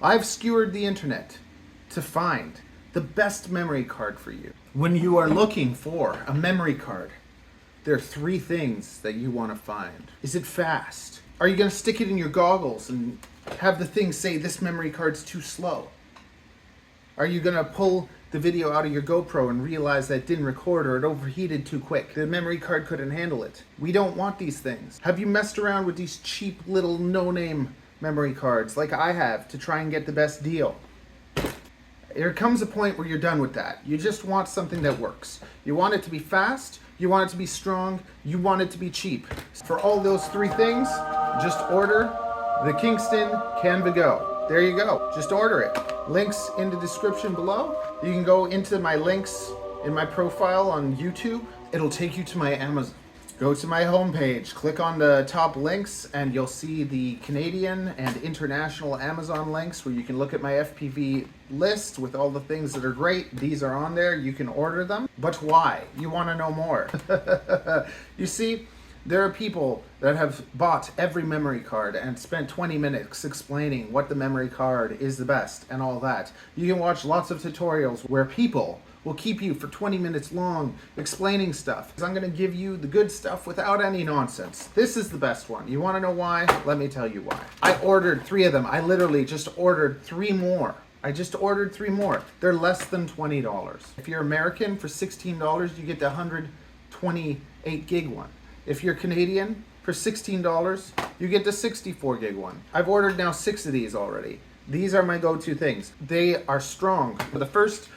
I've skewered the internet to find the best memory card for you. When you are looking for a memory card, there are 3 things that you want to find. Is it fast? Are you going to stick it in your goggles and have the thing say this memory card's too slow? Are you going to pull the video out of your GoPro and realize that it didn't record or it overheated too quick? The memory card couldn't handle it. We don't want these things. Have you messed around with these cheap little no-name memory cards like I have to try and get the best deal? There comes a point where you're done with that. You just want something that works. You want it to be fast, you want it to be strong, you want it to be cheap. For all those 3 things, just order the Kingston Canva Go. There you go. Just order it. Links in the description below. You can go into my links in my profile on YouTube. It'll take you to my Amazon. Go to my homepage, click on the top links, and you'll see the Canadian and international Amazon links where you can look at my FPV list with all the things that are great. These are on there. You can order them. But why? You want to know more. You see, there are people that have bought every memory card and spent 20 minutes explaining what the memory card is the best and all that. You can watch lots of tutorials where people will keep you for 20 minutes long explaining stuff. I'm going to give you the good stuff without any nonsense. This is the best one. You want to know why? Let me tell you why. I ordered 3 of them. I literally just ordered 3 more. I just ordered 3 more. They're less than $20. If you're American, for $16, you get the 128 gig one. If you're Canadian, for $16, you get the 64 gig one. I've ordered now 6 of these already. These are my go-to things. They are strong.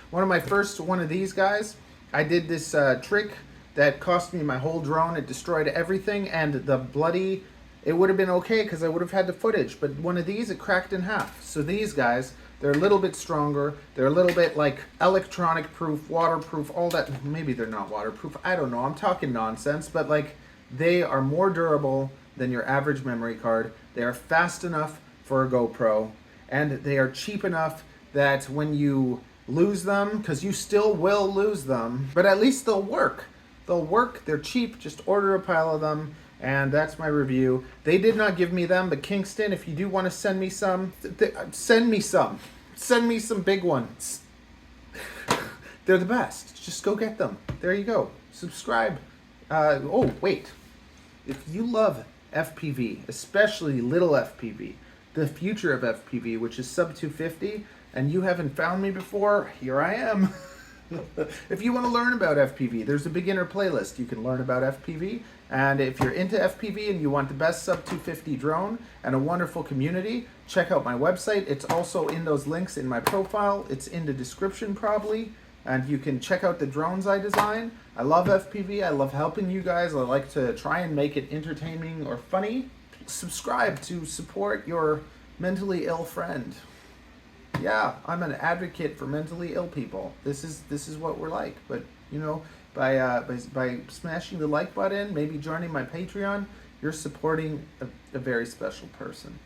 One of these guys, I did this trick that cost me my whole drone. It destroyed everything, and it would have been okay because I would have had the footage, but one of these, it cracked in half. So these guys, they're a little bit stronger. They're a little bit like electronic proof, waterproof, all that. Maybe they're not waterproof. I don't know. I'm talking nonsense, but like, they are more durable than your average memory card. They are fast enough for a GoPro, and they are cheap enough that when you lose them, because you still will lose them, but at least they'll work. They'll work, they're cheap, just order a pile of them, and that's my review. They did not give me them, but Kingston, if you do want to send me some, send me some. Send me some big ones. They're the best. Just go get them. There you go. Subscribe. Oh, wait. If you love FPV, especially little FPV, the future of FPV, which is sub 250, and you haven't found me before, here I am. If you want to learn about FPV, there's a beginner playlist. You can learn about FPV, and if you're into FPV and you want the best sub 250 drone and a wonderful community, check out my website. It's also in those links in my profile. It's in the description probably. And you can check out the drones I design. I love FPV. I love helping you guys. I like to try and make it entertaining or funny. Subscribe to support your mentally ill friend. Yeah, I'm an advocate for mentally ill people. This is what we're like. But you know, by smashing the like button, maybe joining my Patreon, you're supporting a very special person.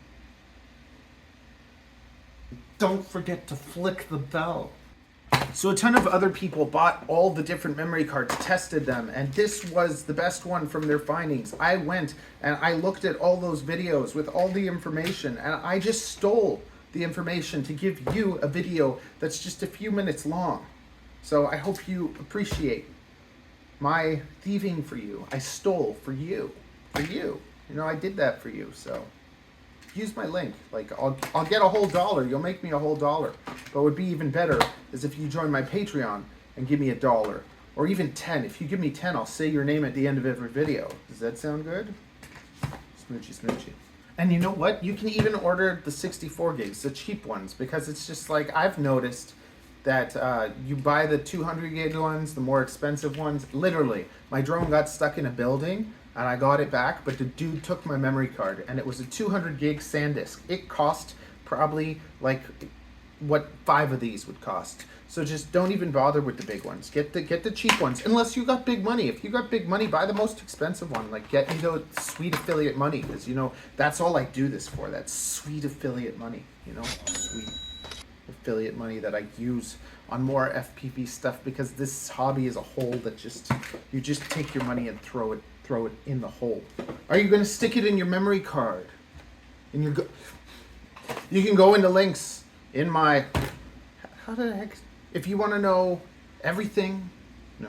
Don't forget to flick the bell. So a ton of other people bought all the different memory cards, tested them, and this was the best one from their findings. I went and I looked at all those videos with all the information, and I just stole the information to give you a video that's just a few minutes long. So I hope you appreciate my thieving for you. I stole for you. You know, I did that for you, so use my link. Like, I'll get a whole $1. You'll make me a whole $1. But what would be even better is if you join my Patreon and give me $1. Or even 10. If you give me 10, I'll say your name at the end of every video. Does that sound good? Smoochy, smoochy. And you know what? You can even order the 64 gigs, the cheap ones, because it's just like, I've noticed that you buy the 200 gig ones, the more expensive ones. Literally, my drone got stuck in a building, and I got it back, but the dude took my memory card, and it was a 200 gig SanDisk. It cost probably like what 5 of these would cost. So just don't even bother with the big ones. Get the cheap ones, unless you got big money. If you got big money, buy the most expensive one. Like, get me the sweet affiliate money, because you know that's all I do this for. That sweet affiliate money, you know, sweet affiliate money that I use on more FPV stuff, because this hobby is a hole that you just take your money and throw it in the hole. Are you going to stick it in your memory card? You can go into links in my, how the heck, if you want to know everything, no.